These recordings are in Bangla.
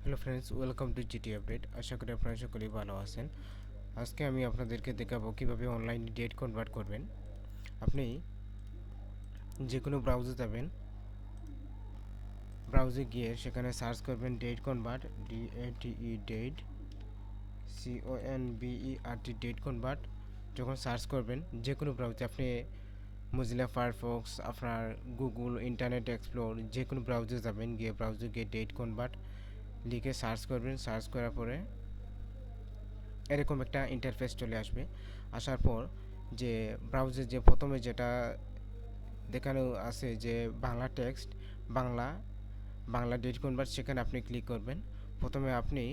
Hello friends, welcome to GT update. আশা করি আপনারা সকলেই ভালো আছেন। আজকে আমি আপনাদেরকে দেখাবো কিভাবে অনলাইনে ডেট কনভার্ট করবেন। আপনি যে কোনো ব্রাউজে যাবেন, ব্রাউজে গিয়ে সেখানে সার্চ করবেন date convert, DATE date, CONVERT date convert. যখন সার্চ করবেন যে কোনো ব্রাউজে, আপনি মজিলা ফায়ারফক্স, আপনার গুগল, ইন্টারনেট এক্সপ্লোর, যে কোনো ব্রাউজে যাবেন, গিয়ে ব্রাউজে গিয়ে ডেট কনভার্ট লিখে সার্চ করবেন। সার্চ করার পরে এরকম একটা ইন্টারফেস চলে আসবে। আসার পর যে ব্রাউজার যে প্রথমে যেটা দেখানো আছে যে Bangla text, Bangla Bangla date convert, সেখানে আপনি ক্লিক করবেন। প্রথমে আপনি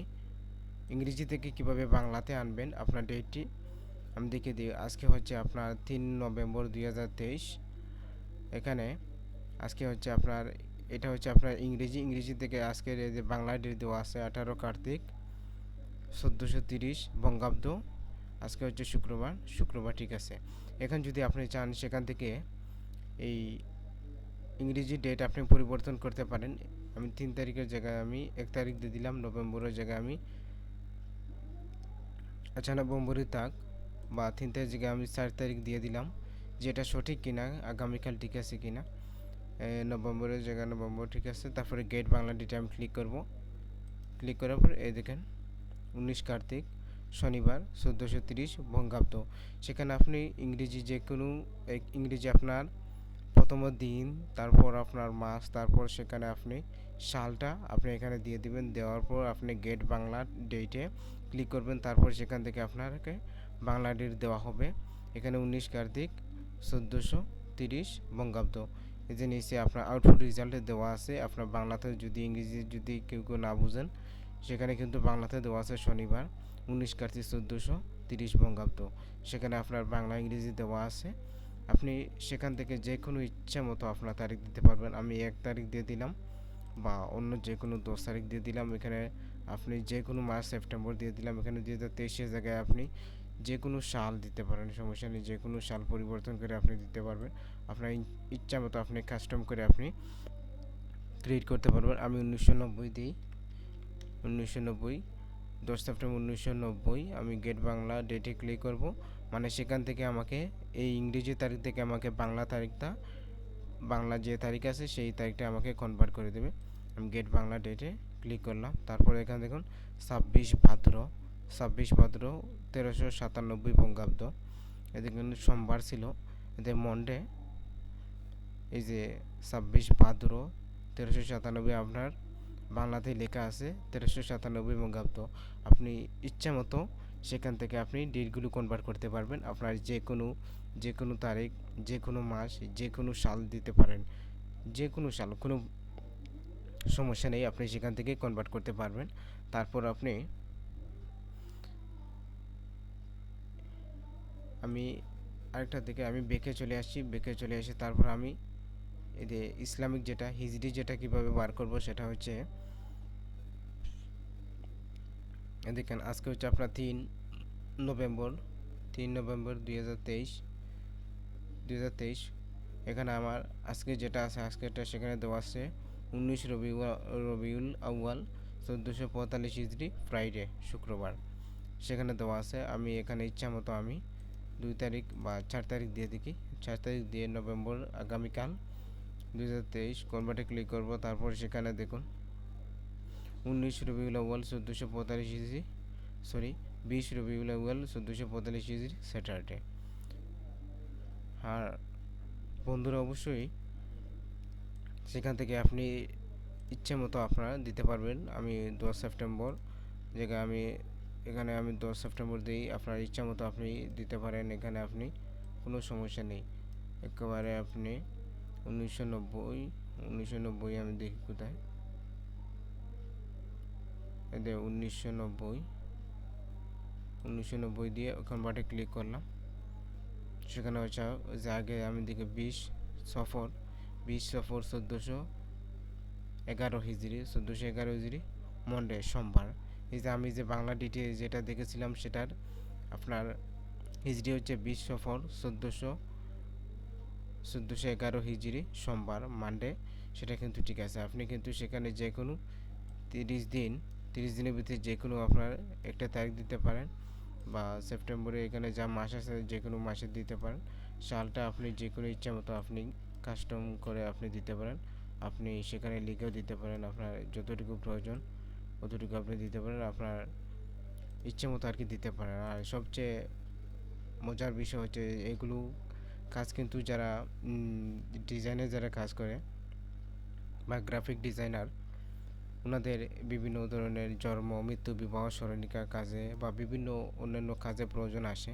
ইংরেজি থেকে কিভাবে বাংলাতে আনবেন আপনার ডেটটি আমি দেখিয়ে দিই। আজকে হচ্ছে আপনার 3 নভেম্বর 2023। এখানে আজকে হচ্ছে আপনার, এটা হচ্ছে আপনার ইংরেজি থেকে আজকের এই যে বাংলা ডেট দেওয়া আছে 18 কার্তিক 1430 বঙ্গাব্দ। আজকে হচ্ছে শুক্রবার, ঠিক আছে। এখন যদি আপনি চান সেখান থেকে এই ইংরেজি ডেট আপনি পরিবর্তন করতে পারেন। আমি 3 তারিখের জায়গায় আমি 1 তারিখ দিয়ে দিলাম, নভেম্বরের জায়গায় আমি 9 নভেম্বরই থাক, বা 3 তারিখ জায়গায় আমি 4 তারিখ দিয়ে দিলাম। যেটা সঠিক কিনা, আগামীকাল ঠিক আছে কিনা। নভেম্বরের জায়গায় নভেম্বর, ঠিক আছে। তারপরে গেট বাংলা ডেটে আমি ক্লিক করব। ক্লিক করার পর এই দেখেন 19 কার্তিক শনিবার 1430 বঙ্গাব্দ। সেখানে আপনি ইংরেজি যে কোনো ইংরেজি আপনার প্রথম দিন, তারপর আপনার মাস, তারপর সেখানে আপনি সালটা আপনি এখানে দিয়ে দিবেন। দেওয়ার পর আপনি গেট বাংলা ডেটে ক্লিক করবেন। তারপর সেখান থেকে আপনাকে বাংলা ডেট দেওয়া হবে। এখানে 19 কার্তিক 1430 বঙ্গাব্দ। এই যে নিচে আপনার আউটপুট রেজাল্টে দেওয়া আছে। আপনার বাংলাতে যদি ইংরেজি যদি কেউ না বুঝেন, সেখানে কিন্তু বাংলাতে দেওয়া আছে শনিবার 19 কার্তিক 1430 বঙ্গাব্দ। সেখানে আপনার বাংলা ইংরেজি দেওয়া আছে। আপনি সেখান থেকে যে কোনো ইচ্ছা মতো আপনার তারিখ দিতে পারবেন। আমি 1 তারিখ দিয়ে দিলাম, বা অন্য যে কোনো 10 তারিখ দিয়ে দিলাম। এখানে আপনি যে কোনো মাস, সেপ্টেম্বর দিয়ে দিলাম। এখানে 2023-এর জায়গায় আপনি যে কোনো সাল দিতে পারেন, সমস্যা নেই। যে কোনো সাল পরিবর্তন করে আপনি দিতে পারবেন। আপনার ইচ্ছা মতো আপনি কাস্টম করে আপনি ক্রিয়েট করতে পারবেন। আমি 1990 দিই, 1990 10 সেপ্টেম্বর 1990 আমি গেট বাংলা ডেটে ক্লিক করব। মানে সেখান থেকে আমাকে এই ইংরেজি তারিখ থেকে আমাকে বাংলা তারিখটা, বাংলা যে তারিখ আছে সেই তারিখটা আমাকে কনভার্ট করে দেবে। আমি গেট বাংলা ডেটে ক্লিক করলাম। তারপর এখানে দেখুন 26 ভাদ্র, 26 ভাদ্র 1397 বঙ্গাব্দ। এদিকে সোমবার ছিল, এতে মন্ডে। এই যে 26 ভাদ্র 1397 আপনার বাংলাতে লেখা আছে 1397 বঙ্গাব্দ। আপনি ইচ্ছা মতো সেখান থেকে আপনি ডেটগুলো কনভার্ট করতে পারবেন। আপনার যে কোনো তারিখ, যে কোনো মাস, যে কোনো সাল দিতে পারেন। যে কোনো সাল, কোনো সমস্যা নেই, আপনি সেখান থেকে কনভার্ট করতে পারবেন। তারপর আপনি, আমি আরেকটা দিকে আমি বেঁকে চলে আসছি। বেঁকে চলে এসে তারপর আমি এই যে ইসলামিক যেটা হিজরি যেটা কিভাবে বার করব, সেটা হচ্ছে দেখেন আজকে হচ্ছে আপনার 3 নভেম্বর, 3 নভেম্বর 2023। এখানে আমার আজকে যেটা আছে, আজকেরটা সেখানে দেওয়া আছে 19 রবিউল আউয়াল 1445 হিজরি, ফ্রাইডে, শুক্রবার। সেখানে দেওয়া আছে। আমি এখানে ইচ্ছা মতো আমি 2 তারিখ বা 4 তারিখ দিয়ে দেখি। 4 তারিখ দিয়ে নভেম্বর, আগামীকাল 2023 কনভার্টে ক্লিক করব। তারপর সেখানে দেখুন 19 রবিউল আউয়াল 1445 হিজরি, সরি 20 রবিউল আউয়াল 1445 হিজরি, স্যাটারডে। আর বন্ধুরা, অবশ্যই সেখান থেকে আপনি ইচ্ছে মতো আপনারা দিতে পারবেন। আমি 10 সেপ্টেম্বর জায়গায় আমি এখানে আমি 10 সেপ্টেম্বর দিই। আপনার ইচ্ছা মতো আপনি দিতে পারেন। এখানে আপনি কোনো সমস্যা নেই। একেবারে আপনি 1990 আমি দেখি কোথায়, এদের 1990 দিয়ে কনভার্টে ক্লিক করলাম। সেখানে হচ্ছে যে আগে আমি দেখি 20 সফর, 20 সফর 1411 হিজরি, 1411 হিজরি, মন্ডে, সোমবার। এই যে আমি যে বাংলা ডিটে যেটা দেখেছিলাম, সেটার আপনার হিজরি হচ্ছে 20 সফর 1411 হিজরি, সোমবার, মানডে। সেটা কিন্তু ঠিক আছে। আপনি কিন্তু সেখানে যে কোনো 30 দিন 30 দিনের ভিতরে যে কোনো আপনার একটা তারিখ দিতে পারেন, বা সেপ্টেম্বরে এখানে যা মাস আছে যে কোনো মাসে দিতে পারেন। সালটা আপনি যে কোনো ইচ্ছা মতো আপনি কাস্টম করে আপনি দিতে পারেন। আপনি সেখানে লিখেও দিতে পারেন, আপনার যতটুকু প্রয়োজন অতটুকু আপনি দিতে পারেন, আপনার ইচ্ছে মতো আর কি দিতে পারেন। আর সবচেয়ে মজার বিষয় হচ্ছে এগুলো কাজ কিন্তু যারা ডিজাইনে যারা কাজ করে বা গ্রাফিক ডিজাইনার, ওনাদের বিভিন্ন ধরনের জন্ম মৃত্যু বিবাহ স্মরণিকা কাজে বা বিভিন্ন অন্যান্য কাজে প্রয়োজন আসে।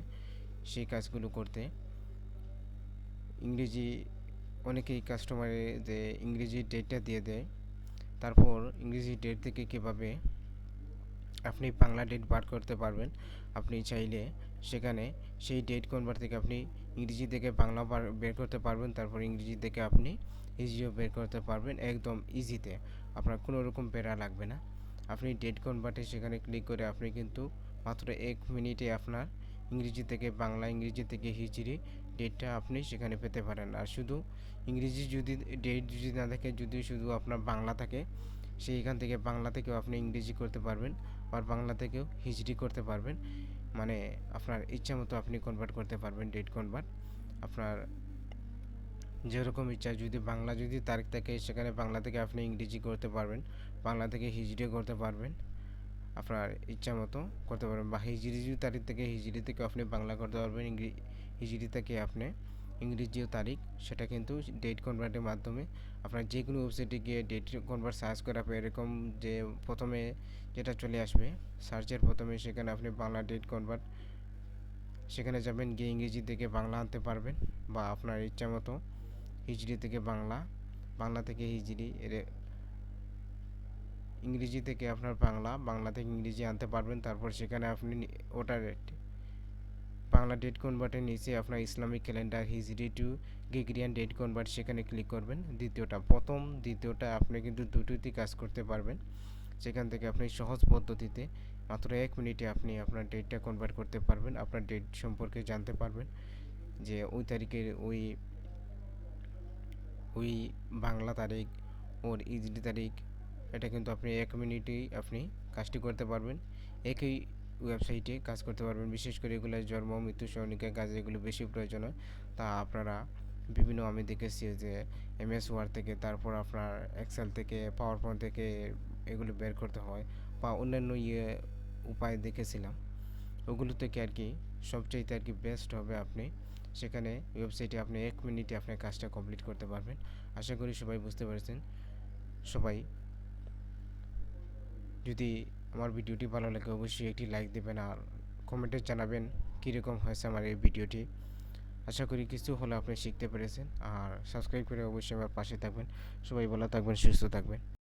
সেই কাজগুলো করতে ইংরেজি অনেকেই কাস্টমারে যে ইংরেজি ডেটটা দিয়ে দেয়, তারপর ইংরেজি ডেট থেকে কীভাবে আপনি বাংলা ডেট বার করতে পারবেন। আপনি চাইলে সেখানে সেই ডেট কনভার্ট থেকে আপনি ইংরেজি থেকে বাংলা বের করতে পারবেন, তারপর ইংরেজি থেকে আপনি হিজরিও বের করতে পারবেন একদম ইজিতে। আপনার কোনো রকম প্যারা লাগবে না। আপনি ডেট কনভার্টে সেখানে ক্লিক করে আপনি কিন্তু মাত্র 1 মিনিটে আপনার ইংরেজি থেকে বাংলা, ইংরেজি থেকে হিজরি ডেটটা আপনি সেখানে পেতে পারেন। আর শুধু ইংরেজি যদি ডেট যদি না থাকে, যদি শুধু আপনার বাংলা থাকে, সেইখান থেকে বাংলা থেকেও আপনি ইংরেজি করতে পারবেন, আর বাংলা থেকেও হিজরি করতে পারবেন। মানে আপনার ইচ্ছা মতো আপনি কনভার্ট করতে পারবেন ডেট কনভার্ট। আপনার যেরকম ইচ্ছা, যদি বাংলা যদি তারিখ থাকে সেখানে বাংলা থেকে আপনি ইংরেজি করতে পারবেন, বাংলা থেকে হিজড়িও করতে পারবেন, আপনার ইচ্ছা মতো করতে পারবেন। বা হিজড়ি যদি তারিখ থেকে হিজড়ি থেকে আপনি বাংলা করতে পারবেন, হিজড়ি থেকে আপনি ইংরেজিও তারিখ, সেটা কিন্তু ডেট কনভার্টের মাধ্যমে আপনার যে কোনো ওয়েবসাইটে গিয়ে ডেট কনভার্ট সার্চ করা হবে, এরকম যে প্রথমে যেটা চলে আসবে সার্চের প্রথমে, সেখানে আপনি বাংলা ডেট কনভার্ট সেখানে যাবেন, গিয়ে ইংরেজি থেকে বাংলা আনতে পারবেন, বা আপনার ইচ্ছা মতো হিজড়ি থেকে বাংলা, বাংলা থেকে হিজড়ি, এর ইংরেজি থেকে আপনার বাংলা, বাংলা থেকে ইংরেজি আনতে পারবেন। তারপর সেখানে আপনি ওটার বাংলা ডেট কনভার্টের নিচে আপনার ইসলামিক ক্যালেন্ডার হিজরি টু গ্রেগরিয়ান ডেট কনভার্ট সেখানে ক্লিক করবেন। দ্বিতীয়টা আপনি কিন্তু দুটোতেই কাজ করতে পারবেন। সেখান থেকে আপনি সহজ পদ্ধতিতে মাত্র 1 মিনিটে আপনি আপনার ডেটটা কনভার্ট করতে পারবেন, আপনার ডেট সম্পর্কে জানতে পারবেন যে ওই তারিখের ওই বাংলা তারিখ ওর ইজরি তারিখ, এটা কিন্তু আপনি 1 মিনিটেই আপনি কাজটি করতে পারবেন। একই ওয়েবসাইটে কাজ করতে পারবেন। বিশেষ করে এগুলো জন্ম মৃত্যু সরণিকা কাজে এগুলো বেশি প্রয়োজন হয়। তা আপনারা বিভিন্ন আমি দেখেছি যে MS ওয়ার্ড থেকে, তারপর আপনার এক্সেল থেকে, পাওয়ার পয়েন্ট থেকে এগুলো বের করতে হয়, বা অন্যান্য উপায় দেখেছিলাম। ওগুলো থেকে আর কি সবচাইতে আর কি বেস্ট হবে আপনি সেখানে ওয়েবসাইটে আপনি 1 মিনিটে আপনার কাজটা কমপ্লিট করতে পারবেন। আশা করি সবাই বুঝতে পেরেছেন। সবাই যদি আমার ভিডিওটি ভালো লাগে অবশ্যই একটি লাইক দেবেন, আর কমেন্টে জানাবেন কীরকম হয়েছে আমার এই ভিডিওটি। আশা করি কিছু হলে আপনি শিখতে পেরেছেন, আর সাবস্ক্রাইব করে অবশ্যই আমার পাশে থাকবেন। সবাই ভালো থাকবেন, সুস্থ থাকবেন।